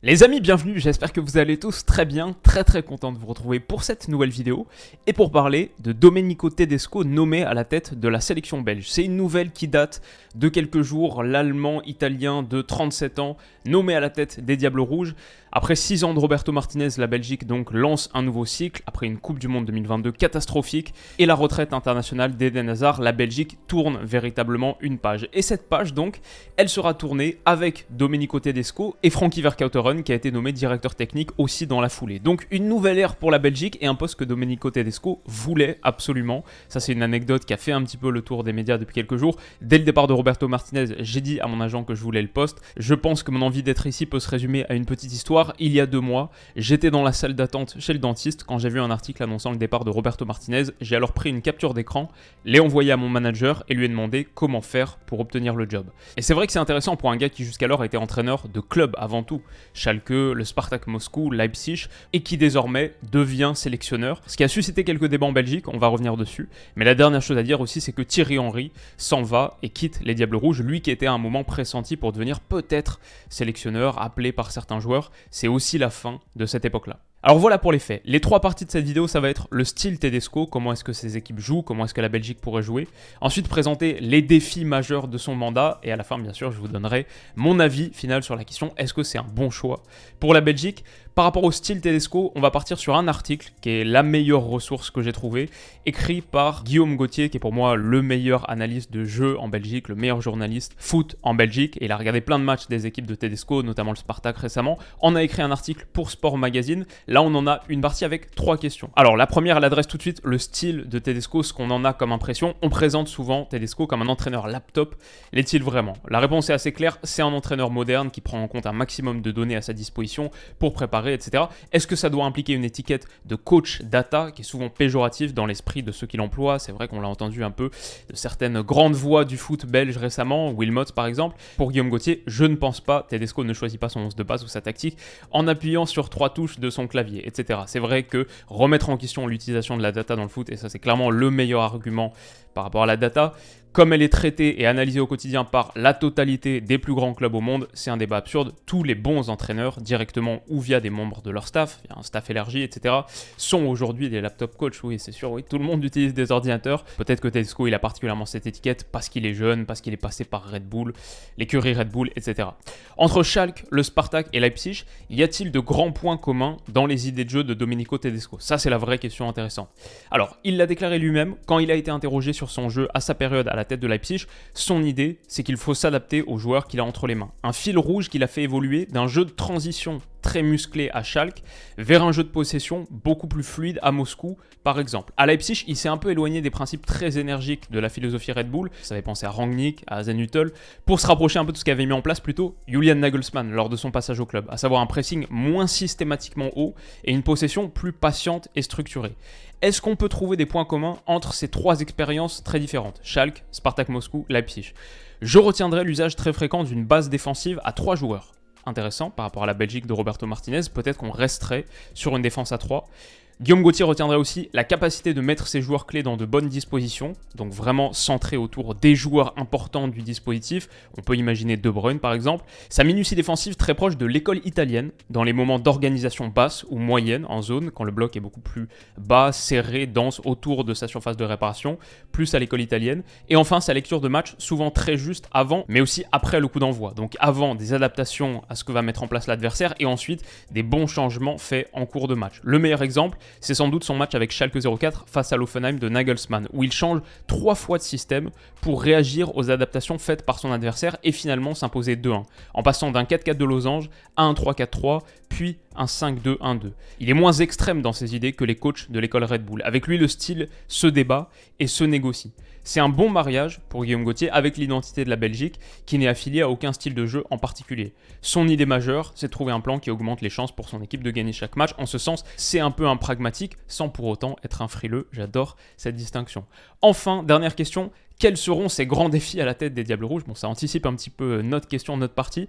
Les amis, bienvenue, j'espère que vous allez tous très bien, très content de vous retrouver pour cette nouvelle vidéo et pour parler de Domenico Tedesco nommé à la tête de la sélection belge. C'est une nouvelle qui date de quelques jours, l'Allemand italien de 37 ans nommé à la tête des Diables Rouges. Après 6 ans de Roberto Martinez, la Belgique donc lance un nouveau cycle après une Coupe du Monde 2022 catastrophique et la retraite internationale d'Eden Hazard, la Belgique tourne véritablement une page. Et cette page donc, elle sera tournée avec Domenico Tedesco et Frankie Vercauteren qui a été nommé directeur technique aussi dans la foulée. Donc une nouvelle ère pour la Belgique et un poste que Domenico Tedesco voulait absolument. Ça c'est une anecdote qui a fait un petit peu le tour des médias depuis quelques jours. Dès le départ de Roberto Martinez, j'ai dit à mon agent que je voulais le poste. Je pense que mon envie d'être ici peut se résumer à une petite histoire. Il y a 2 mois, j'étais dans la salle d'attente chez le dentiste quand j'ai vu un article annonçant le départ de Roberto Martinez. J'ai alors pris une capture d'écran, l'ai envoyé à mon manager et lui ai demandé comment faire pour obtenir le job. Et c'est vrai que c'est intéressant pour un gars qui jusqu'alors était entraîneur de club avant tout. Schalke, le Spartak Moscou, Leipzig, et qui désormais devient sélectionneur. Ce qui a suscité quelques débats en Belgique, on va revenir dessus. Mais la dernière chose à dire aussi, c'est que Thierry Henry s'en va et quitte les Diables Rouges, lui qui était à un moment pressenti pour devenir peut-être sélectionneur, appelé par certains joueurs. C'est aussi la fin de cette époque-là. Alors voilà pour les faits. Les 3 parties de cette vidéo, ça va être le style Tedesco, comment est-ce que ses équipes jouent, comment est-ce que la Belgique pourrait jouer. Ensuite, présenter les défis majeurs de son mandat. Et à la fin, bien sûr, je vous donnerai mon avis final sur la question, est-ce que c'est un bon choix pour la Belgique? Par rapport au style Tedesco, on va partir sur un article qui est la meilleure ressource que j'ai trouvée, écrit par Guillaume Gauthier, qui est pour moi le meilleur analyste de jeu en Belgique, le meilleur journaliste foot en Belgique. Et il a regardé plein de matchs des équipes de Tedesco, notamment le Spartak récemment. On a écrit un article pour Sport Magazine. Là, on en a une partie avec 3 questions. Alors, la première, elle adresse tout de suite le style de Tedesco, ce qu'on en a comme impression. On présente souvent Tedesco comme un entraîneur laptop. L'est-il vraiment? La réponse est assez claire. C'est un entraîneur moderne qui prend en compte un maximum de données à sa disposition pour préparer, etc. Est-ce que ça doit impliquer une étiquette de coach data qui est souvent péjorative dans l'esprit de ceux qui l'emploient? C'est vrai qu'on l'a entendu un peu de certaines grandes voix du foot belge récemment, Wilmot par exemple. Pour Guillaume Gauthier, je ne pense pas. Tedesco ne choisit pas son 11 de base ou sa tactique en appuyant sur 3 touches de son clavier, etc. C'est vrai que remettre en question l'utilisation de la data dans le foot, et ça c'est clairement le meilleur argument par rapport à la data, comme elle est traitée et analysée au quotidien par la totalité des plus grands clubs au monde, c'est un débat absurde. Tous les bons entraîneurs, directement ou via des membres de leur staff, il y a un staff élargi, etc., sont aujourd'hui des laptop coachs. Oui, c'est sûr, oui, tout le monde utilise des ordinateurs. Peut-être que Tedesco, il a particulièrement cette étiquette parce qu'il est jeune, parce qu'il est passé par Red Bull, l'écurie Red Bull, etc. Entre Schalke, le Spartak et Leipzig, y a-t-il de grands points communs dans les idées de jeu de Domenico Tedesco? Ça, c'est la vraie question intéressante. Alors, il l'a déclaré lui-même quand il a été interrogé sur son jeu à sa période à la tête de Leipzig. Son idée, c'est qu'il faut s'adapter aux joueurs qu'il a entre les mains. Un fil rouge qu'il a fait évoluer d'un jeu de transition très musclé à Schalke vers un jeu de possession beaucoup plus fluide à Moscou, par exemple. À Leipzig, il s'est un peu éloigné des principes très énergiques de la philosophie Red Bull. Ça avait pensé à Rangnick, à Hasenhüttl, pour se rapprocher un peu de ce qu'avait mis en place plutôt Julian Nagelsmann lors de son passage au club, à savoir un pressing moins systématiquement haut et une possession plus patiente et structurée. Est-ce qu'on peut trouver des points communs entre ces 3 expériences très différentes, Schalke, Spartak Moscou, Leipzig? Je retiendrai l'usage très fréquent d'une base défensive à 3 joueurs. Intéressant par rapport à la Belgique de Roberto Martinez, peut-être qu'on resterait sur une défense à 3. Guillaume Gauthier retiendrait aussi la capacité de mettre ses joueurs clés dans de bonnes dispositions, donc vraiment centré autour des joueurs importants du dispositif. On peut imaginer De Bruyne par exemple. Sa minutie défensive très proche de l'école italienne, dans les moments d'organisation basse ou moyenne en zone, quand le bloc est beaucoup plus bas, serré, dense autour de sa surface de réparation, plus à l'école italienne. Et enfin sa lecture de match, souvent très juste avant, mais aussi après le coup d'envoi. Donc avant des adaptations à ce que va mettre en place l'adversaire et ensuite des bons changements faits en cours de match. Le meilleur exemple, c'est sans doute son match avec Schalke 04 face à l'Hoffenheim de Nagelsmann, où il change 3 fois de système pour réagir aux adaptations faites par son adversaire et finalement s'imposer 2-1, en passant d'un 4-4 de losange à un 3-4-3, puis un 5-2-1-2. Il est moins extrême dans ses idées que les coachs de l'école Red Bull. Avec lui, le style se débat et se négocie. C'est un bon mariage pour Guillaume Gauthier avec l'identité de la Belgique qui n'est affiliée à aucun style de jeu en particulier. Son idée majeure, c'est de trouver un plan qui augmente les chances pour son équipe de gagner chaque match. En ce sens, c'est un peu un pragmatique sans pour autant être un frileux. J'adore cette distinction. Enfin, dernière question, quels seront ses grands défis à la tête des Diables Rouges? Bon, ça anticipe un petit peu notre question, notre partie.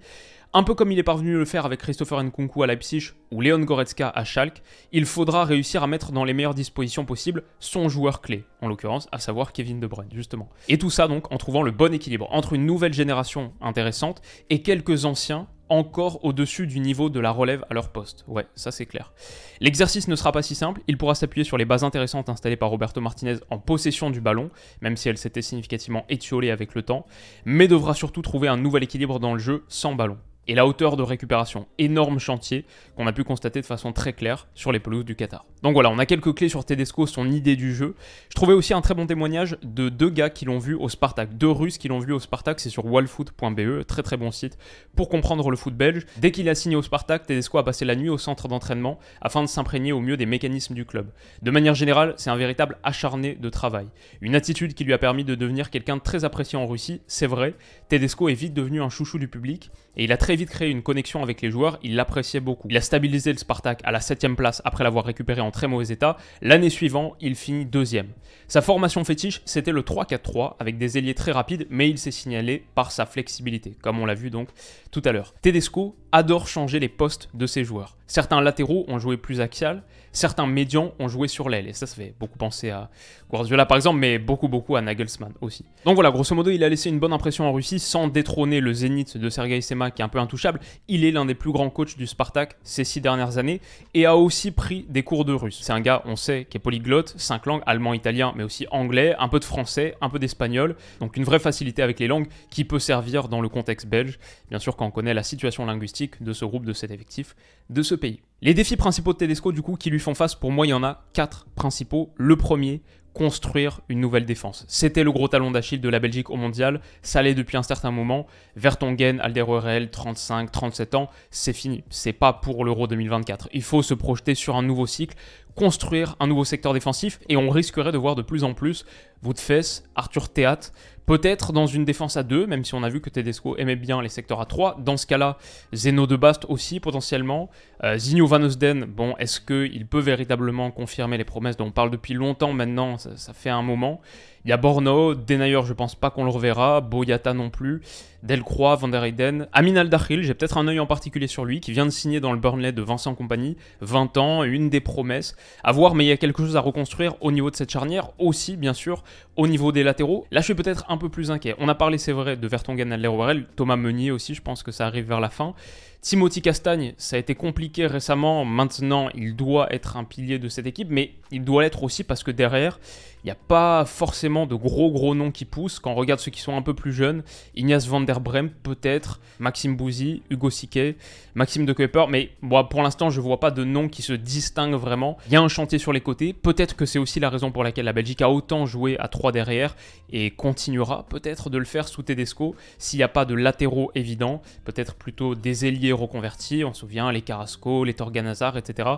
Un peu comme il est parvenu le faire avec Christopher Nkunku à Leipzig ou Leon Goretzka à Schalke, il faudra réussir à mettre dans les meilleures dispositions possibles son joueur clé, en l'occurrence, à savoir Kevin De Bruyne, justement. Et tout ça donc en trouvant le bon équilibre entre une nouvelle génération intéressante et quelques anciens encore au-dessus du niveau de la relève à leur poste. Ouais, ça c'est clair. L'exercice ne sera pas si simple, il pourra s'appuyer sur les bases intéressantes installées par Roberto Martinez en possession du ballon, même si elle s'était significativement étiolée avec le temps, mais devra surtout trouver un nouvel équilibre dans le jeu sans ballon. Et la hauteur de récupération, énorme chantier qu'on a pu constater de façon très claire sur les pelouses du Qatar. Donc voilà, on a quelques clés sur Tedesco, son idée du jeu. Je trouvais aussi un très bon témoignage de deux gars qui l'ont vu au Spartak, deux Russes qui l'ont vu au Spartak, c'est sur wallfoot.be, très très bon site pour comprendre le foot belge. Dès qu'il a signé au Spartak, Tedesco a passé la nuit au centre d'entraînement afin de s'imprégner au mieux des mécanismes du club. De manière générale, c'est un véritable acharné de travail. Une attitude qui lui a permis de devenir quelqu'un de très apprécié en Russie, c'est vrai. Tedesco est vite devenu un chouchou du public et il a très vite créé une connexion avec les joueurs, il l'appréciait beaucoup. Il a stabilisé le Spartak à la 7ème place après l'avoir récupéré en très mauvais état. L'année suivante, il finit 2ème. Sa formation fétiche, c'était le 3-4-3 avec des ailiers très rapides, mais il s'est signalé par sa flexibilité, comme on l'a vu donc tout à l'heure. Tedesco adore changer les postes de ses joueurs. Certains latéraux ont joué plus axial, certains médians ont joué sur l'aile, et ça fait beaucoup penser à Guardiola par exemple, mais beaucoup à Nagelsmann aussi. Donc voilà, grosso modo, il a laissé une bonne impression en Russie sans détrôner le zénith de Sergei Sema qui est un peu intouchable. Il est l'un des plus grands coachs du Spartak ces 6 dernières années et a aussi pris des cours de russe. C'est un gars, on sait, qui est polyglotte, 5 langues, allemand, italien, mais aussi anglais, un peu de français, un peu d'espagnol, donc une vraie facilité avec les langues qui peut servir dans le contexte belge, bien sûr quand on connaît la situation linguistique de ce groupe, de cet effectif, de ce pays. Les défis principaux de Tedesco, du coup, qui lui font face, pour moi, il y en a 4 principaux. Le premier, construire une nouvelle défense. C'était le gros talon d'Achille de la Belgique au mondial, ça l'est depuis un certain moment. Vertonghen, Alderweireld, 35, 37 ans, c'est fini. C'est pas pour l'Euro 2024. Il faut se projeter sur un nouveau cycle, construire un nouveau secteur défensif et on risquerait de voir de plus en plus Woutfes, Arthur Théat, peut-être dans une défense à 2, même si on a vu que Tedesco aimait bien les secteurs à 3. Dans ce cas-là, Zeno de Bast aussi potentiellement. Zinho Van Eusden, bon, est-ce qu'il peut véritablement confirmer les promesses dont on parle depuis longtemps maintenant, ça fait un moment. Il y a Borno, Denayer, je pense pas qu'on le reverra, Boyata non plus, Delcroix, Van der Heyden, Amin Al-Dakhil, j'ai peut-être un œil en particulier sur lui, qui vient de signer dans le Burnley de Vincent Kompany, 20 ans, une des promesses, à voir, mais il y a quelque chose à reconstruire au niveau de cette charnière, aussi bien sûr au niveau des latéraux. Là je suis peut-être un peu plus inquiet, on a parlé c'est vrai de Vertonghen, Alderweireld, Thomas Meunier aussi, je pense que ça arrive vers la fin. Timothy Castagne, ça a été compliqué récemment, maintenant il doit être un pilier de cette équipe, mais il doit l'être aussi parce que derrière, il n'y a pas forcément de gros noms qui poussent. Quand on regarde ceux qui sont un peu plus jeunes, Ignace Van der Bremt peut-être, Maxime Bouzy, Hugo Siquet, Maxime de Kuiper, mais bon, pour l'instant je ne vois pas de noms qui se distinguent vraiment. Il y a un chantier sur les côtés, peut-être que c'est aussi la raison pour laquelle la Belgique a autant joué à 3 derrière et continuera peut-être de le faire sous Tedesco s'il n'y a pas de latéraux évidents, peut-être plutôt des ailiers reconvertis, on se souvient les Carrasco, les Torgan Hazard, etc.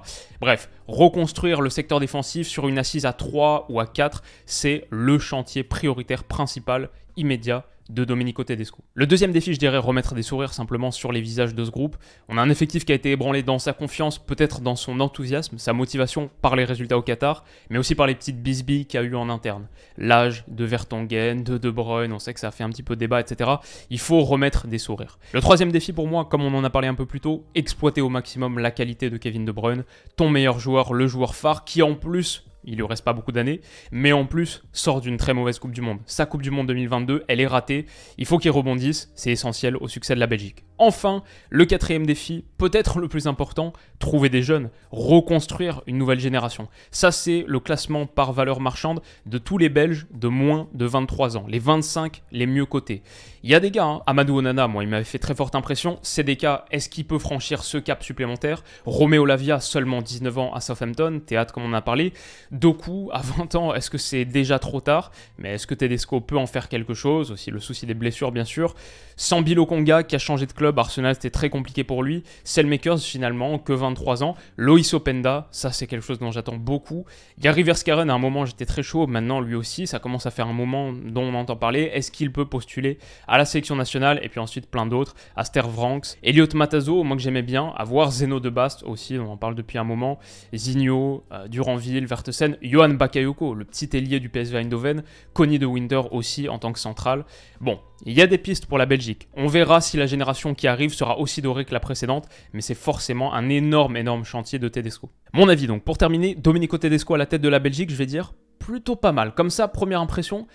Bref, reconstruire le secteur défensif sur une assise à 3 ou à 4, c'est le chantier prioritaire principal, immédiat, de Domenico Tedesco. Le deuxième défi, je dirais, remettre des sourires simplement sur les visages de ce groupe. On a un effectif qui a été ébranlé dans sa confiance, peut-être dans son enthousiasme, sa motivation par les résultats au Qatar, mais aussi par les petites bisbilles qu'il y a eu en interne. L'âge de Vertonghen, de Bruyne, on sait que ça a fait un petit peu débat, etc. Il faut remettre des sourires. Le troisième défi pour moi, comme on en a parlé un peu plus tôt, exploiter au maximum la qualité de Kevin De Bruyne, ton meilleur joueur, le joueur phare, qui en plus... il lui reste pas beaucoup d'années, mais en plus sort d'une très mauvaise Coupe du Monde. Sa Coupe du Monde 2022, elle est ratée, il faut qu'il rebondisse, c'est essentiel au succès de la Belgique. Enfin, le quatrième défi, peut-être le plus important, trouver des jeunes, reconstruire une nouvelle génération. Ça c'est le classement par valeur marchande de tous les Belges de moins de 23 ans, les 25 les mieux cotés. Il y a des gars, hein, Amadou Onana, moi il m'avait fait très forte impression, c'est des cas, est-ce qu'il peut franchir ce cap supplémentaire? Roméo Lavia, seulement 19 ans à Southampton, Théâtre comme on en a parlé, Doku à 20 ans, est-ce que c'est déjà trop tard? Mais est-ce que Tedesco peut en faire quelque chose? Aussi le souci des blessures bien sûr. Sambi Lokonga qui a changé de club, Arsenal c'était très compliqué pour lui. Selmakers finalement, que 23 ans. Loïs Openda, ça c'est quelque chose dont j'attends beaucoup. Il y a Rivers Karen, à un moment j'étais très chaud, maintenant lui aussi, ça commence à faire un moment dont on entend parler. Est-ce qu'il peut postuler à la sélection nationale? Et puis ensuite plein d'autres, Aster Vranks, Elliot Matazo, moi que j'aimais bien, à voir Zeno de Bast aussi, on en parle depuis un moment, Zinho, Duranville, Vertesen, Johan Bakayoko, le petit ailier du PSV Eindhoven, Connie de Winter aussi en tant que central. Bon, il y a des pistes pour la Belgique. On verra si la génération qui arrive sera aussi dorée que la précédente, mais c'est forcément un énorme chantier de Tedesco. Mon avis donc, pour terminer, Domenico Tedesco à la tête de la Belgique, je vais dire plutôt pas mal. Comme ça, première impression,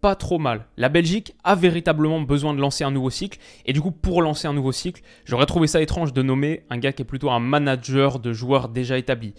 pas trop mal. La Belgique a véritablement besoin de lancer un nouveau cycle. Et du coup, pour lancer un nouveau cycle, j'aurais trouvé ça étrange de nommer un gars qui est plutôt un manager de joueurs déjà établis.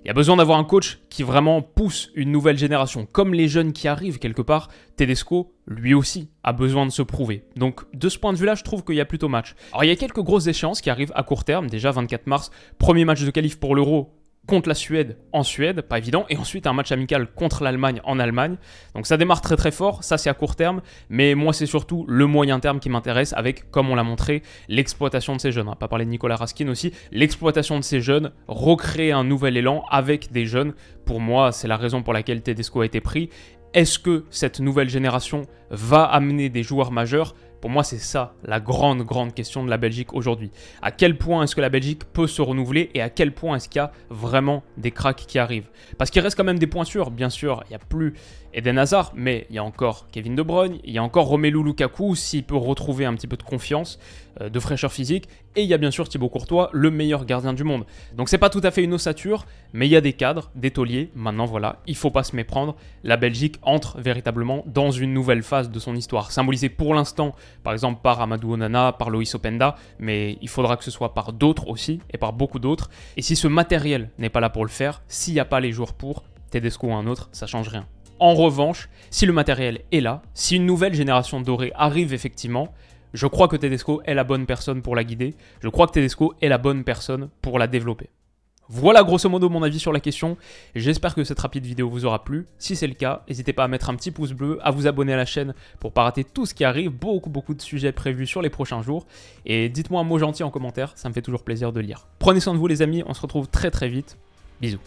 Il y a besoin d'avoir un coach qui vraiment pousse une nouvelle génération. Comme les jeunes qui arrivent quelque part, Tedesco, lui aussi, a besoin de se prouver. Donc de ce point de vue-là, je trouve qu'il y a plutôt match. Alors il y a quelques grosses échéances qui arrivent à court terme. Déjà 24 mars, premier match de qualif pour l'Euro contre la Suède en Suède, pas évident, et ensuite un match amical contre l'Allemagne en Allemagne. Donc ça démarre très très fort, ça c'est à court terme, mais moi c'est surtout le moyen terme qui m'intéresse avec, comme on l'a montré, l'exploitation de ces jeunes. On va pas parler de Nicolas Raskin aussi, l'exploitation de ces jeunes, recréer un nouvel élan avec des jeunes. Pour moi, c'est la raison pour laquelle Tedesco a été pris. Est-ce que cette nouvelle génération va amener des joueurs majeurs ? Pour moi, c'est ça la grande question de la Belgique aujourd'hui. À quel point est-ce que la Belgique peut se renouveler et à quel point est-ce qu'il y a vraiment des cracks qui arrivent? Parce qu'il reste quand même des pointures, bien sûr. Il n'y a plus Eden Hazard, mais il y a encore Kevin De Bruyne, il y a encore Romelu Lukaku s'il peut retrouver un petit peu de confiance, de fraîcheur physique. Et il y a bien sûr Thibaut Courtois, le meilleur gardien du monde. Donc c'est pas tout à fait une ossature, mais il y a des cadres, des tauliers. Maintenant voilà, il faut pas se méprendre. La Belgique entre véritablement dans une nouvelle phase de son histoire, symbolisée pour l'instant par exemple par Amadou Onana, par Loïs Openda, mais il faudra que ce soit par d'autres aussi, et par beaucoup d'autres. Et si ce matériel n'est pas là pour le faire, s'il n'y a pas les joueurs pour, Tedesco ou un autre, ça change rien. En revanche, si le matériel est là, si une nouvelle génération dorée arrive effectivement, je crois que Tedesco est la bonne personne pour la guider, je crois que Tedesco est la bonne personne pour la développer. Voilà grosso modo mon avis sur la question, j'espère que cette rapide vidéo vous aura plu. Si c'est le cas, n'hésitez pas à mettre un petit pouce bleu, à vous abonner à la chaîne pour pas rater tout ce qui arrive, beaucoup de sujets prévus sur les prochains jours. Et dites-moi un mot gentil en commentaire, ça me fait toujours plaisir de lire. Prenez soin de vous les amis, on se retrouve très vite, bisous.